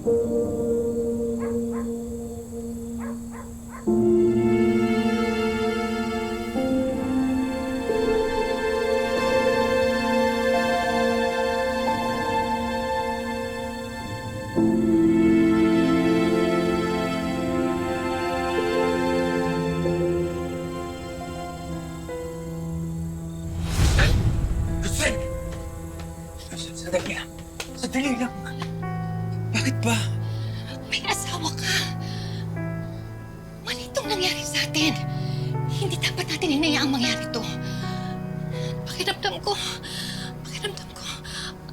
Rosel! Sandali lang. Sandali lang. Bakit ba? May asawa ka. Mali itong nangyari sa atin. Hindi dapat natin hinayaang mangyari ito. Pakiramdam ko,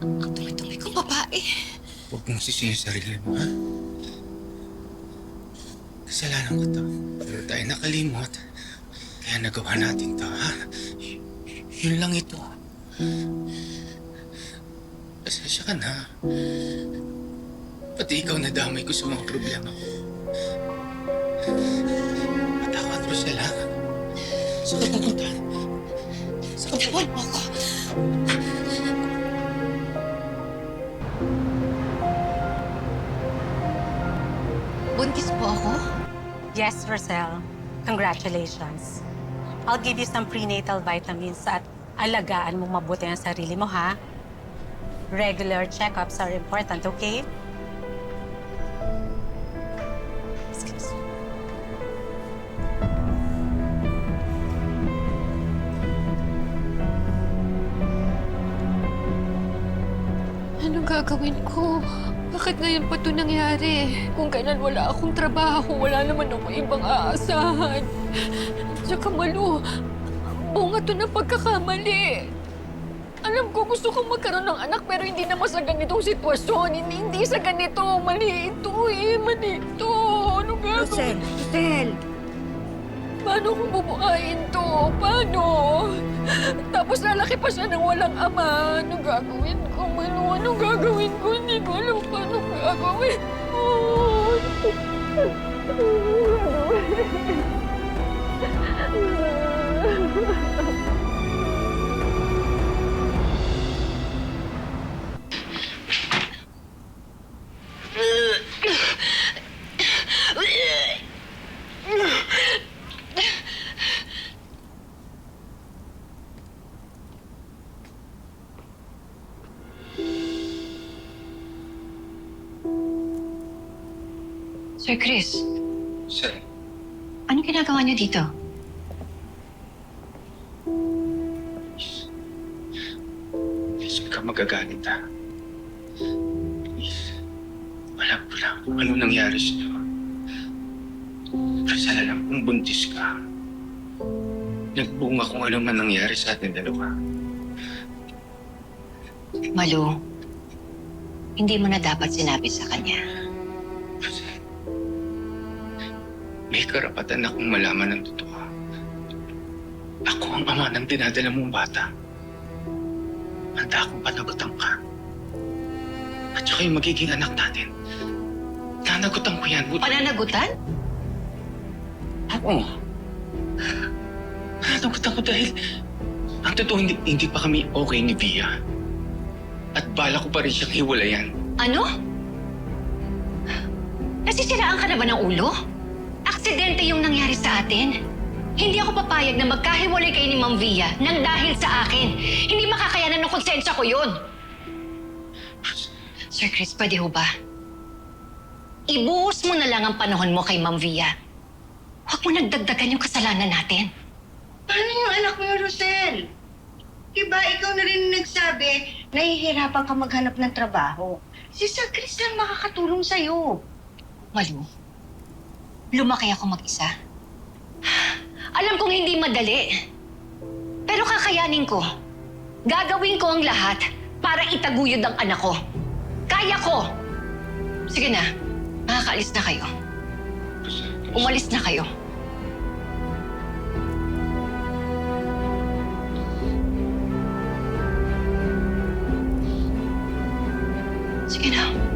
ang tunay-tunay kong babae. Huwag mong sisihin yung sarili mo, ha? Kasalanan ko to. Pero tayo nakalimot. Kaya nagawa natin to, ha? Yun lang ito. Pasensya ka na. Pati ikaw nadamay ko sa mga problema ko. Patawad mo siya lang. Saan ka pupunta? Tawad mo ko. Buntis po ako? Yes, Rosel. Congratulations. I'll give you some prenatal vitamins at alagaan mong mabuti ang sarili mo, ha? Regular checkups are important, okay? Excuse me. Anong gagawin ko? Bakit ngayon pa ito nangyari? Kung kailan wala akong trabaho, wala naman ako ibang aasahan. Tsaka Malu, bunga to ng pagkakamali. Alam ko gusto kong magkaroon ng anak pero hindi naman sa ganitong sitwasyon. Hindi sa ganito. Mali ito eh. Mali ito. Anong gagawin? Rosel! Paano kung bubuhayin to? Paano? Tapos lalaki pa siya ng walang ama. Anong gagawin ko, Malu? Anong gagawin ko? Hindi ko alam paano gagawin ko. Sir Chris, Sir, anong ginagawa niyo dito? please huwag ka magagalit, ha? Please. Alam ko lang kung ano nangyari sa'yo. Pero sana lang kung buntis ka. Nagbunga kung ano man nangyari sa ating dalawa. Malu, hindi mo na dapat sinabi sa kanya. Kasi may karapatan akong malaman ng totoo. Ako ang ama ng dinadala mong bata. Handa akong panagutan ka. At saka yung magiging anak natin. Nanagutan ko yan. Pananagutan? Oo. Nanagutan ko dahil ang totoo hindi pa kami okay ni Via. At bala ko pa rin siyang hiwalayan. Ano? Nasisiraan ka na ba ng ulo? Aksidente yung nangyari sa atin. Hindi ako papayag na magkahiwalay kayo ni Ma'am Via nang dahil sa akin. Hindi makakayanan ng konsensya ko yun. Sir Chris, pwede ho ba? Ibuhos mo na lang ang panahon mo kay Ma'am Via. Huwag mo nagdagdagan yung kasalanan natin. Paano yung anak mo, Rosel? Diba, ikaw na rin nagsabi, nahihirapan ka maghanap ng trabaho. Si Sir Chris lang makakatulong sa'yo. Malu, lumaki ako mag-isa. Alam kong hindi madali. Pero kakayanin ko. Gagawin ko ang lahat para itaguyod ang anak ko. Kaya ko! Sige na, makakaalis na kayo. Umalis na kayo. Sige na.